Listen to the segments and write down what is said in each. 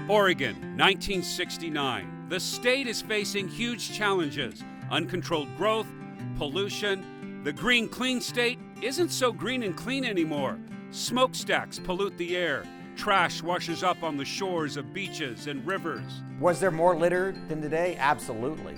Oregon, 1969. The state is facing huge challenges: uncontrolled growth, pollution. The green clean state isn't so green and clean anymore. Smokestacks pollute the air. Trash washes up on the shores of beaches and rivers. Was there more litter than today? Absolutely.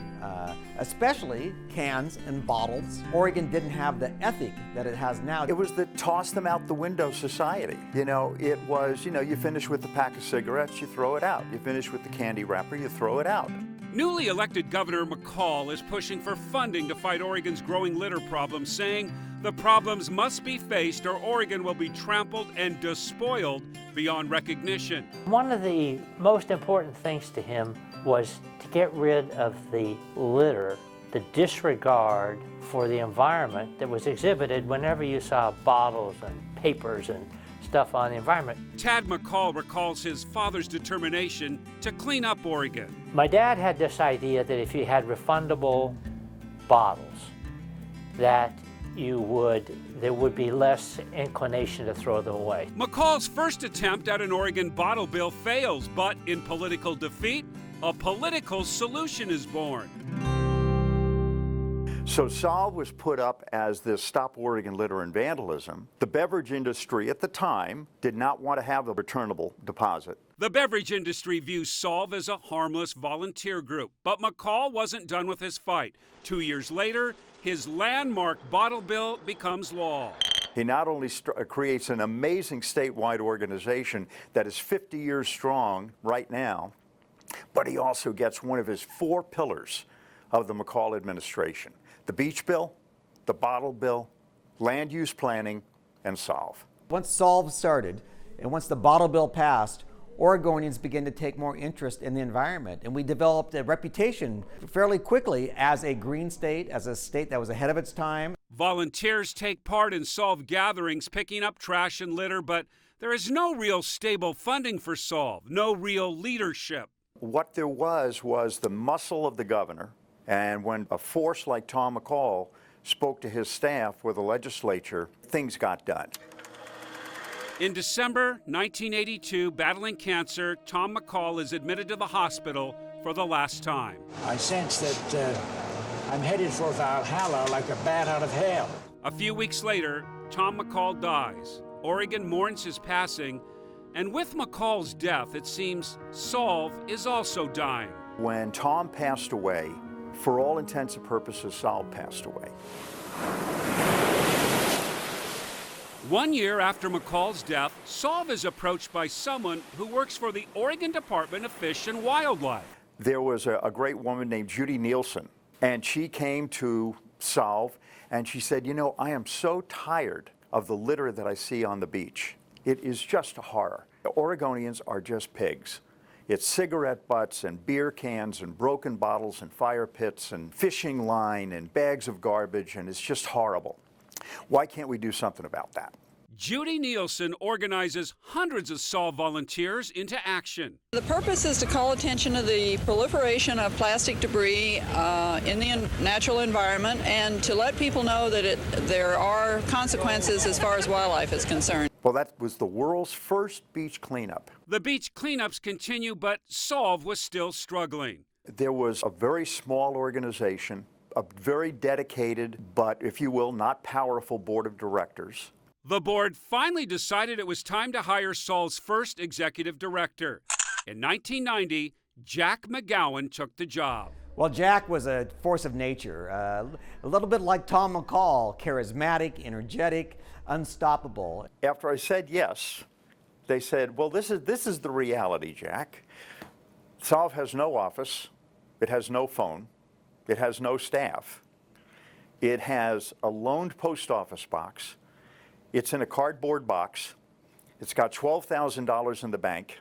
Especially cans and bottles. Oregon didn't have the ethic that it has now. It was the toss them out the window society. It was, you finish with the pack of cigarettes, you throw it out. You finish with the candy wrapper, you throw it out. Newly elected Governor McCall is pushing for funding to fight Oregon's growing litter problem, saying the problems must be faced or Oregon will be trampled and despoiled beyond recognition. One of the most important things to him was to get rid of the litter, the disregard for the environment that was exhibited whenever you saw bottles and papers and stuff on the environment. Tad McCall recalls his father's determination to clean up Oregon. My dad had this idea that if you had refundable bottles, that there would be less inclination to throw them away. McCall's first attempt at an Oregon bottle bill fails, but in political defeat, a political solution is born. So Solve was put up as this Stop Oregon Litter and Vandalism. The beverage industry at the time did not want to have a returnable deposit. The beverage industry views Solve as a harmless volunteer group, but McCall wasn't done with his fight. 2 years later, his landmark bottle bill becomes law. He not only creates an amazing statewide organization that is 50 years strong right now, but he also gets one of his 4 pillars of the McCall administration: the beach bill, the bottle bill, land use planning, and Solve. Once Solve started, and once the bottle bill passed, Oregonians began to take more interest in the environment, and we developed a reputation fairly quickly as a green state, as a state that was ahead of its time. Volunteers take part in Solve gatherings, picking up trash and litter, but there is no real stable funding for Solve, no real leadership. What there was the muscle of the governor, and when a force like Tom McCall spoke to his staff or the legislature, things got done. In December 1982, battling cancer, Tom McCall is admitted to the hospital for the last time. I sense that I'm headed for Valhalla like a bat out of hell. A few weeks later, Tom McCall dies. Oregon mourns his passing, and with McCall's death, it seems Solve is also dying. When Tom passed away, for all intents and purposes, Solve passed away. 1 year after McCall's death, Solve is approached by someone who works for the Oregon Department of Fish and Wildlife. There was a great woman named Judy Nielsen, and she came to Solve, and she said, I am so tired of the litter that I see on the beach. It is just a horror. The Oregonians are just pigs. It's cigarette butts and beer cans and broken bottles and fire pits and fishing line and bags of garbage, and it's just horrible. Why can't we do something about that? Judy Nielsen organizes hundreds of Solve volunteers into action. The purpose is to call attention to the proliferation of plastic debris in the natural environment and to let people know that there are consequences as far as wildlife is concerned. Well, that was the world's first beach cleanup. The beach cleanups continue, but Solve was still struggling. There was a very small organization, a very dedicated, but if you will, not powerful board of directors. The board finally decided it was time to hire Solve's first executive director. In 1990, Jack McGowan took the job. Well, Jack was a force of nature, a little bit like Tom McCall, charismatic, energetic, unstoppable. After I said yes, they said, well, this is the reality, Jack. Solve has no office, it has no phone, it has no staff, it has a loaned post office box, it's in a cardboard box, it's got $12,000 in the bank,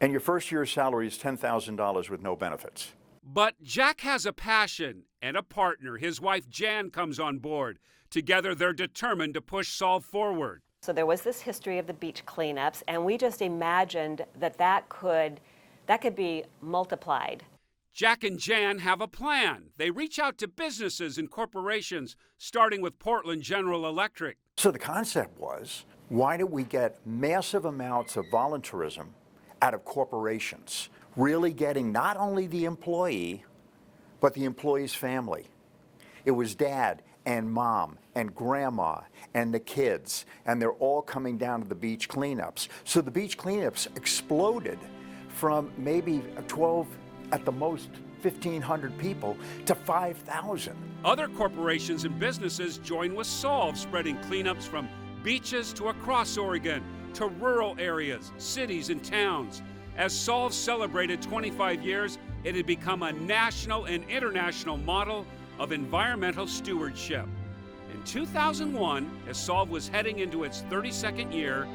and your first year's salary is $10,000 with no benefits. But Jack has a passion and a partner. His wife Jan comes on board. Together, they're determined to push Solve forward. So there was this history of the beach cleanups, and we just imagined that could be multiplied. Jack and Jan have a plan. They reach out to businesses and corporations, starting with Portland General Electric. So the concept was, why don't we get massive amounts of volunteerism out of corporations, really getting not only the employee, but the employee's family. It was dad and mom and grandma and the kids, and they're all coming down to the beach cleanups. So the beach cleanups exploded from maybe 12, at the most 1,500 people, to 5,000. Other corporations and businesses joined with Solve, spreading cleanups from beaches to across Oregon, to rural areas, cities, and towns. As Solve celebrated 25 years, it had become a national and international model of environmental stewardship. In 2001, as Solve was heading into its 32nd year,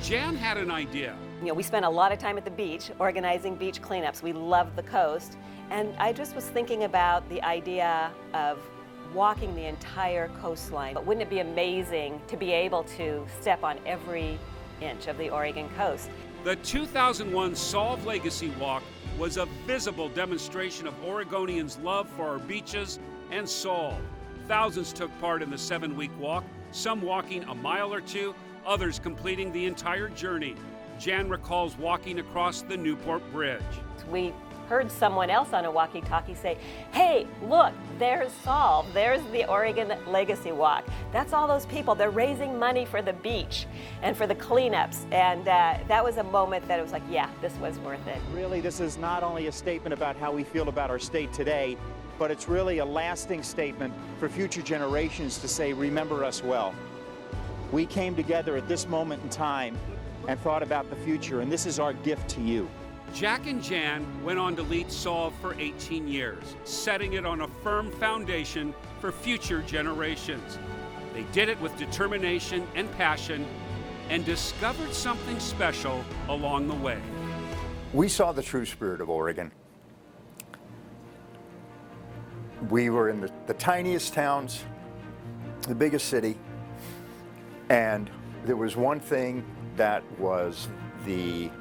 Jan had an idea. You know, we spent a lot of time at the beach organizing beach cleanups. We loved the coast. And I just was thinking about the idea of walking the entire coastline. But wouldn't it be amazing to be able to step on every inch of the Oregon coast? The 2001 Solve Legacy Walk was a visible demonstration of Oregonians' love for our beaches and Solve. Thousands took part in the 7-week walk, some walking a mile or two, others completing the entire journey. Jan recalls walking across the Newport Bridge. We heard someone else on a walkie-talkie say, "Hey, look, there's Solve, there's the Oregon Legacy Walk. That's all those people, they're raising money for the beach and for the cleanups." And that was a moment that it was like, yeah, this was worth it. Really, this is not only a statement about how we feel about our state today, but it's really a lasting statement for future generations to say, remember us well. We came together at this moment in time and thought about the future, and this is our gift to you. Jack and Jan went on to lead Solve for 18 years, setting it on a firm foundation for future generations. They did it with determination and passion and discovered something special along the way. We saw the true spirit of Oregon. We were in the tiniest towns, the biggest city, and there was one thing that was the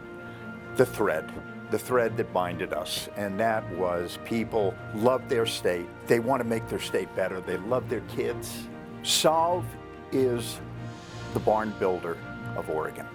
thread that binded us, and that was people love their state. They want to make their state better. They love their kids. Solve is the barn builder of Oregon.